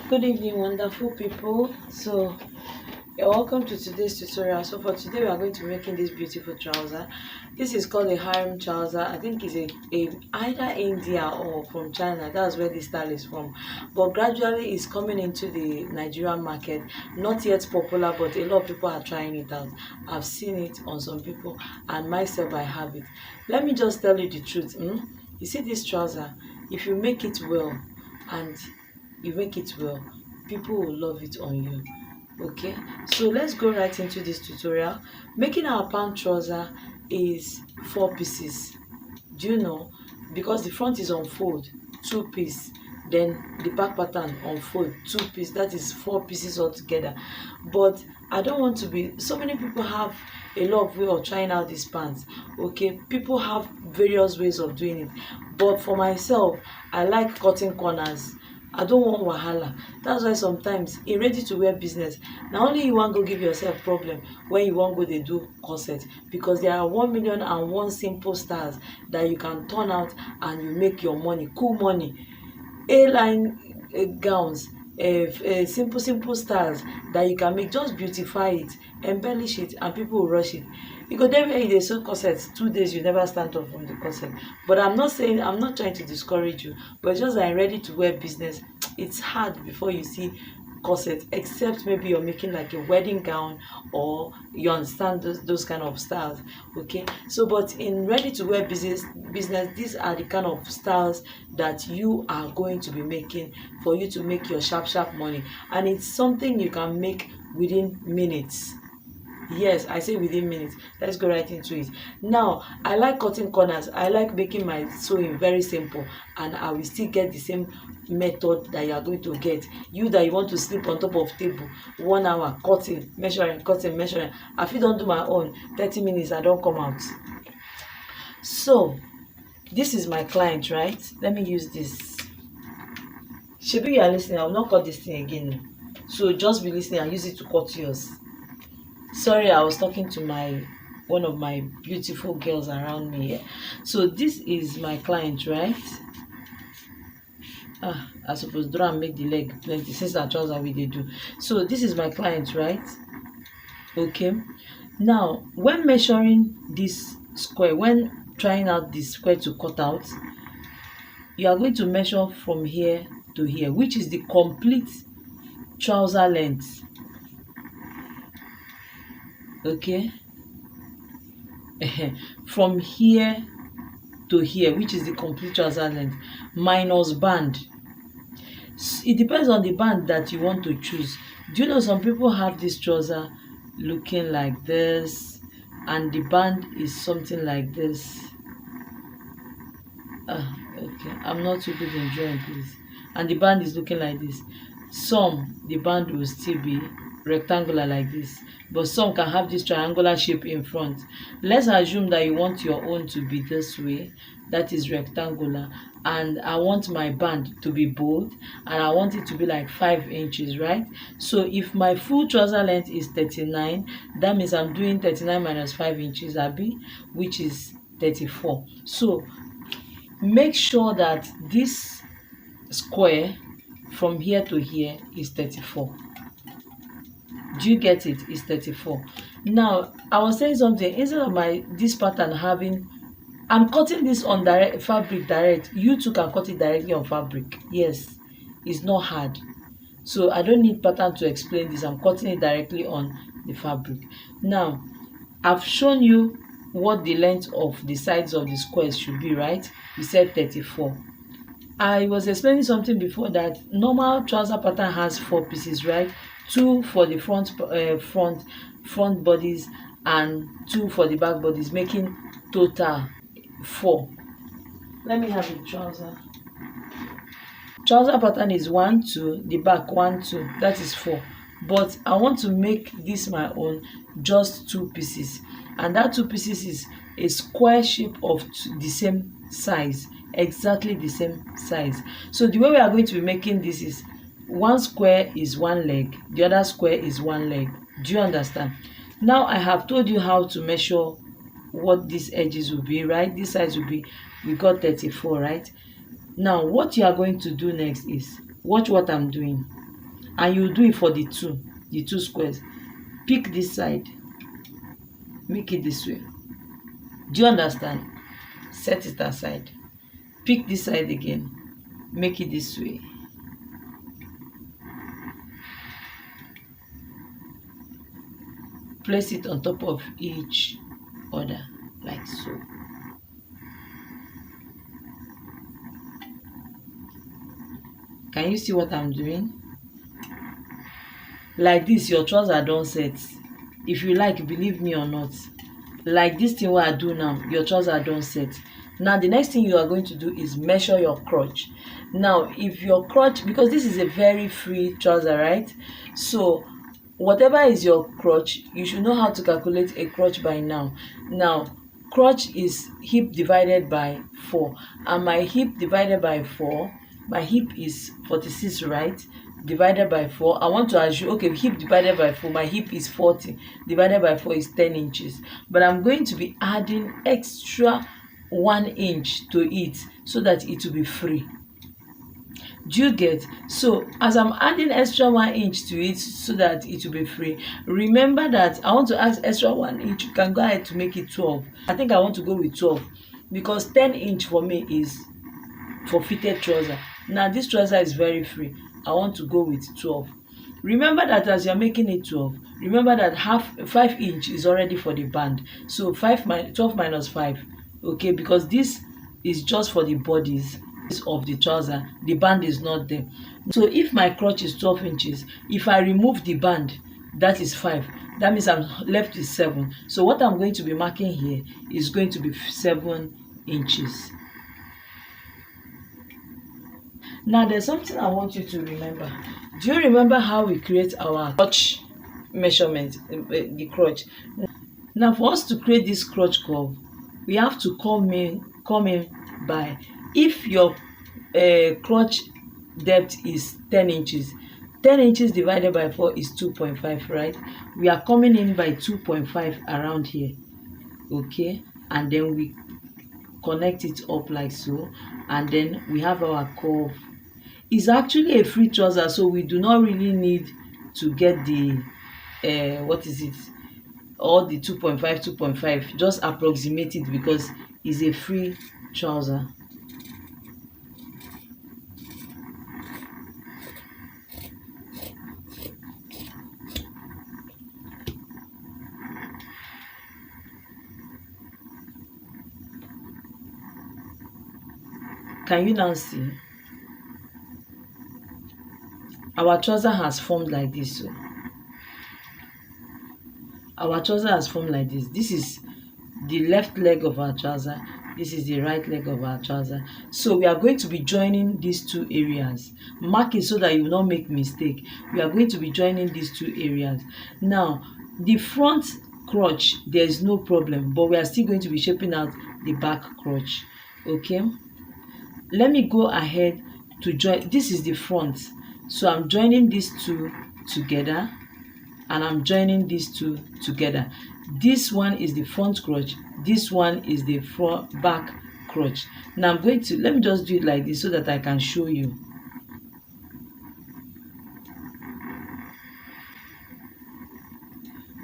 Good evening, wonderful people. You're welcome to today's tutorial. So for today we are going to be making this beautiful trouser. This is called a harem trouser. I think it's either India or from China. That's where this style is from, but gradually it's coming into the Nigerian market. Not yet popular, but a lot of people are trying it out. I've seen it on some people, and myself I have it. Let me just tell you the truth. You see this trouser, if you make it well and you make it well, people will love it on you. Okay, so let's go right into this tutorial. Making our pant trouser is 4 pieces. Do you know? Because the front is on fold, 2 piece, then the back pattern on fold, 2 piece. That is 4 pieces altogether. But I don't want to be, so many people have a lot of way of trying out these pants. Okay, people have various ways of doing it, but for myself, I like cutting corners. I don't want wahala. That's why sometimes in ready to wear business, na only you wan go give yourself problem when you wan go dey do corset, because there are 1,000,001 simple styles that you can turn out and you make your money, cool money. A-line gowns, simple styles that you can make, just beautify it, embellish it, and people will rush it. You go there where you dey sew corset 2 days, you never stand up from the corset. But I'm not trying to discourage you, but it's just that in ready to wear business, it's hard before you see corset, except maybe you're making like a wedding gown, or you understand those kind of styles. Okay, so but in ready to wear business, these are the kind of styles that you are going to be making for you to make your sharp money, and it's something you can make within minutes. Yes, I say within minutes. Let's go right into it. Now, I like cutting corners. I like making my sewing very simple, and I will still get the same method that you are going to get. You that you want to sleep on top of table 1 hour cutting, measuring, I fit don do my own 30 minutes, I don come out. So this is my client, right? Let me use this. Shebi you are listening, I will not cut this thing again, so just be listening and use it to cut yours. Sorry, I was talking to one of my beautiful girls around me here. So this is my client, right? I suppose draw and make the leg plenty since na trouser we dey do. So this is my client, right? Okay, now when measuring this square, when trying out the square to cut out, you are going to measure from here to here, which is the complete trouser length. Okay, from here to here, which is the complete trouser length, minus band. It depends on the band that you want to choose. Do you know some people have this trouser looking like this, and the band is something like this? Okay, I'm not too good in drawing, please. And the band is looking like this. Some, the band will still be rectangular like this, but some can have this triangular shape in front. Let's assume that you want your own to be this way, that is rectangular, and I want my band to be bold, and I want it to be like 5 inches, right? So if my full trouser length is 39, that means I'm doing 39 minus 5 inches, which is 34. So make sure that this square from here to here is 34. Do you get it? It's 34. Now I was saying something. Instead of this pattern having, I'm cutting this on fabric direct. You too can cut it directly on fabric. Yes, it's not hard. So I don't need pattern to explain this. I'm cutting it directly on the fabric. Now I've shown you what the length of the sides of the squares should be, right? We said 34. I was explaining something before that normal trouser pattern has 4 pieces, right? 2 for the front bodies and 2 for the back bodies, making total 4. Let me have the trouser. Trouser pattern is 1 2, the back 1 2, that is 4. But I want to make this my own, just 2 pieces, and that 2 pieces is a square shape of the same size, exactly the same size. So the way we are going to be making this is one square is one leg, the other square is one leg. Do you understand? Now I have told you how to measure what these edges will be, right? This size will be, we got 34, right? Now what you are going to do next is watch what I'm doing. and you do it for the two squares. Pick this side, make it this way. Do you understand? Set it aside. Pick this side again, make it this way. Place it on top of each other like so. Can you see what I'm doing? Like this, your trouser don set. If you like, believe me or not, like this thing what I do now, your trouser don set. Now the next thing you are going to do is measure your crotch. Now if your crotch, because this is a very free trouser, right? So whatever is your crotch, you should know how to calculate a crotch by now. Now crotch is hip divided by 4, and my hip divided by 4, my hip is 46, right? Divided by 4, I want to assume, okay, hip divided by 4, my hip is 40, divided by 4 is 10 inches, but I'm going to be adding extra 1 inch to it so that it will be free. Do you get? So as I'm adding extra 1 inch to it so that it will be free, remember that I want to add extra 1 inch. You can go ahead to make it 12. I think I want to go with 12 because 10 inch for me is for fitted trouser. Now this trouser is very free. I want to go with 12. Remember that as you're making it 12, remember that 5 inch is already for the band. So 12 minus 5, okay, because this is just for the bodies of the trouser. The band is not there. So if my crotch is 12 inches, if I remove the band, that is 5. That means I'm left with 7. So what I'm going to be marking here is going to be 7 inches. Now there's something I want you to remember. Do you remember how we create our crotch measurement, the crotch? Now for us to create this crotch curve, we have to come in by, if your crotch depth is 10 inches, 10 inches divided by 4 is 2.5, right? We are coming in by 2.5 around here, okay? And then we connect it up like so, and then we have our curve. It's actually a free trouser, so we do not really need to get the what is it, all the 2.5, just approximate it because it's a free trouser. Can you now see? Our trouser has formed like this. So our trouser has formed like this. This is the left leg of our trouser. This is the right leg of our trouser. So we are going to be joining these two areas. Mark it so that you will not make mistake. We are going to be joining these two areas. Now, the front crotch, there is no problem, but we are still going to be shaping out the back crotch. Okay? Let me go ahead to join. This is the front. So I'm joining these two together, and I'm joining these two together. This one is the front crotch, this one is the front back crotch. Now I'm going to, let me just do it like this so that I can show you.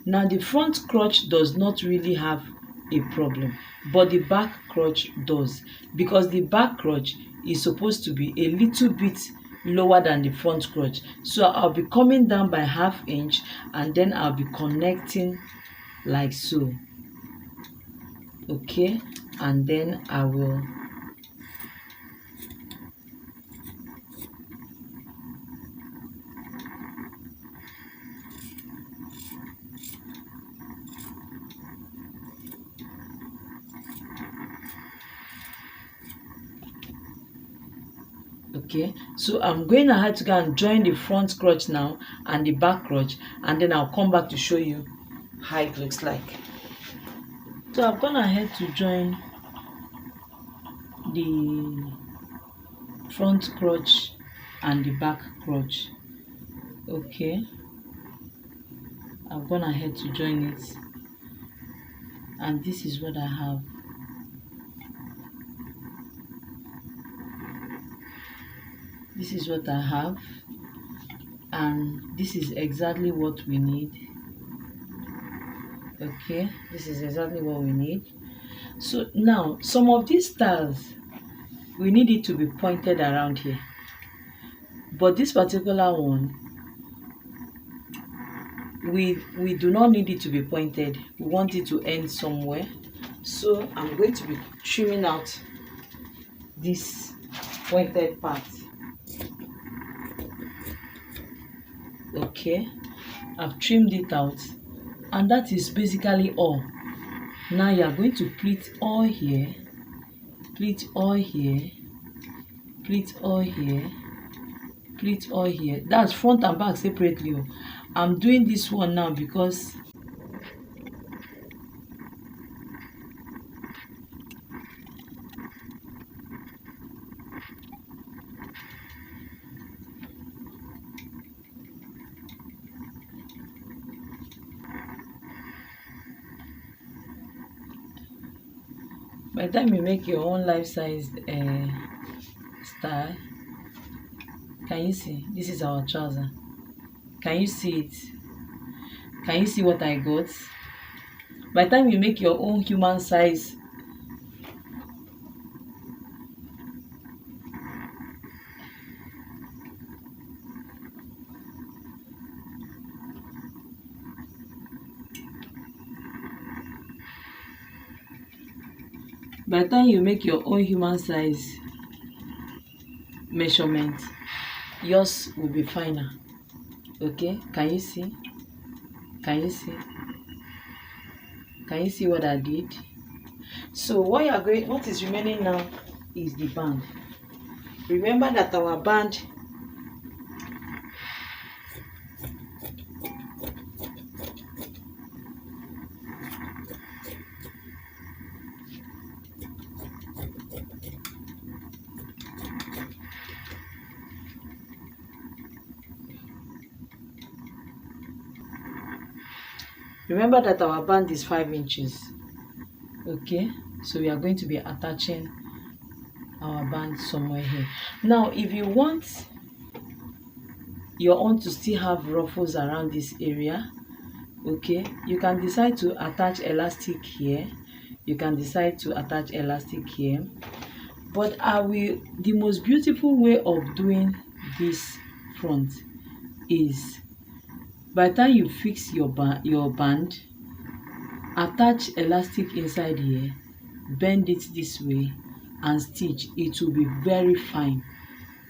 Now the front crotch does not really have a problem, but the back crotch does, because the back crotch is supposed to be a little bit lower than the front crotch. So I'll be coming down by 1/2 inch, and then I'll be connecting like so, okay, and then I will okay, so I'm going ahead to go and join the front crotch now and the back crotch, and then I'll come back to show you how it looks like. So I've gone ahead to join the front crotch and the back crotch. Okay, I've gone ahead to join it, and this is what I have. This is what I have. and this is exactly what we need. Okay, this is exactly what we need. So now some of these styles we need it to be pointed around here, but this particular one we do not need it to be pointed. We want it to end somewhere, so I'm going to be trimming out this pointed part. Okay, I've trimmed it out, and that is basically all. Now you are going to pleat all here, pleat all here, pleat all here, pleat all here. That's front and back separately. I'm doing this one now because by the time you make your own life-size style, can you see? This is our trouser. Can you see it? Can you see what I got? By the time you make your own human size, measurement, yours will be finer. Okay, can you see? Can you see? Can you see what I did? So what is remaining now is the band. Remember that our band is 5 inches. Okay, so we are going to be attaching our band somewhere here. Now if you want your own to still have ruffles around this area, okay, you can decide to attach elastic here, you can decide to attach elastic here, but the most beautiful way of doing this front is by the time you fix your band, attach elastic inside here, bend it this way and stitch. It will be very fine.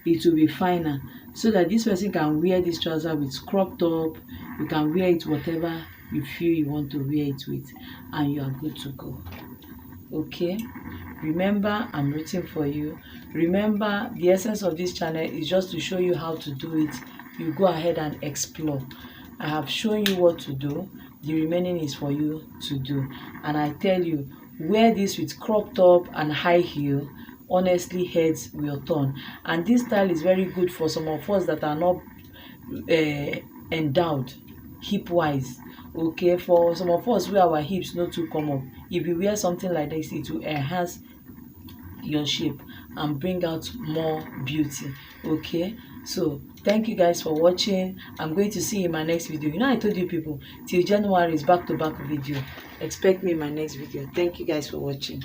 It will be finer, so that this person can wear this trouser with crop top. You can wear it whatever you feel you want to wear it with, and you are good to go. Okay, remember, I'm rooting for you. Remember, the essence of this channel is just to show you how to do it. You go ahead and explore. I have shown you what to do. The remaining is for you to do. And I tell you, wear this with crop top and high heel. Honestly, heads will turn. And this style is very good for some of us that are not endowed hip wise. Okay, for some of us where our hips not too come up, if you wear something like this, it will enhance your shape and bring out more beauty. Okay, so thank you guys for watching. I'm going to see you in my next video. You know, I told you people till January is back-to-back video. Expect me in my next video. Thank you guys for watching.